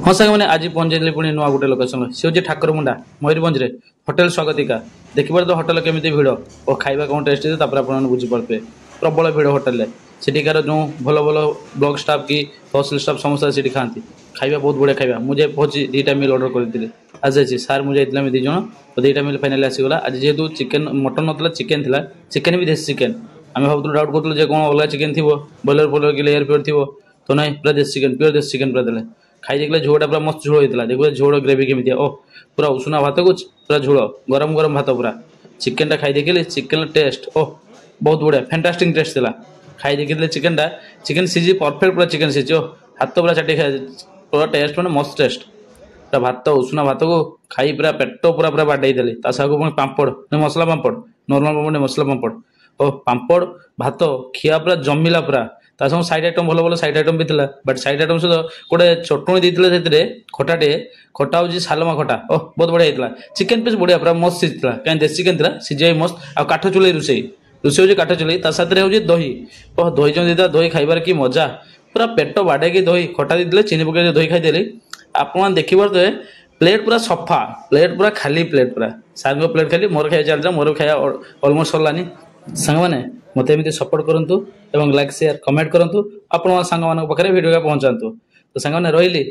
हाँ सांग मैंने आज पहुंच जाइए पुणी नुआ गोटे लोकेशन सी हूँ ठाकुरमुंडा मयूरभंज होटेल स्वागतिका देखिए तो होटेल केमी भिड़ और खाଇବା कौन टेस्ट है बुझीपे प्रबल भिड़ होटेल सेठिकार जो भल भल ब्लॉक स्टाफ कि तहसिल स्टाफ समस्त खाती खाଇବା बहुत बढ़िया खाଇବା मुझे पहुंची दुईटा मिल अर्डर करी आज जाइए सार मुझे दीज तो दुईटा मिल फाइनाली आसीगला आज जेहेतु चिकेन मटन ना चिकेन थी चिकेन भी देसी चिकेन आम भावुँ डाउट करूँ कौन अलग चिकेन थी ब्रॉयलर ब्रॉयलर कि लेयर प्योर थी तो ना पूरा देसी चिकेन प्योर देसी चिकेन पूरा देले खाई देखिए झोड़ा पूरा मस्त झोल होता है देखिए झोड़ ग्रेवी केमी ओह पूरा उषुना भात को पूरा झोल गरम गरम भात पूरा चिकेन टा खाई देखिए चिकेन टेस्ट ओह बहुत बढ़िया फैंटास्टिक टेस्ट था खाई देखिए चिकेन टा चिकेन सीझी परफेक्ट पूरा चिकेन सीझी ओह हाथ पूरा चाटी खाए पूरा टेस्ट मैंने मस्त टेस्ट पूरा भात उषुना भात को खाई पूरा पेट पूरा पूरा बाडे देली पुणी पापड़ मसला पापड़ नॉर्मल पापड़ मसला पापड़ और पापड़ भात खिया पूरा जमिला पूरा सब साइड आइटम भल भल साइड आइटम भी था बट साइड आइटम सहित गोटे चटणी देते खटाटे खटा हूँ सालमा खटा ओह बहुत बढ़िया होता चिकेन पीस बढ़िया पूरा मस्त सीझी कहीं देसी चिकेन था सीझे मस्त आ काठ चुले रोसे रोसे हूँ काठ चुले साथ हूँ दही ओह दही जो देता दही खाइबार कि मजा पूरा पेट बाड़े दही खटा देते चीनी पकड़ दही खाईदेली आप देखिए प्लेट पूरा सफा प्लेट पूरा खाली प्लेट पूरा सार प्लेट खाली मोर खाई चलता मोर खाया अलमोस्ट सरलानी सांग मैंने मत एमती सपोर्ट करूँ लाइक शेयर कमेंट करूँ आपण सांग मान पाखे भिडियो पहुँचातु तो सांग मैंने रही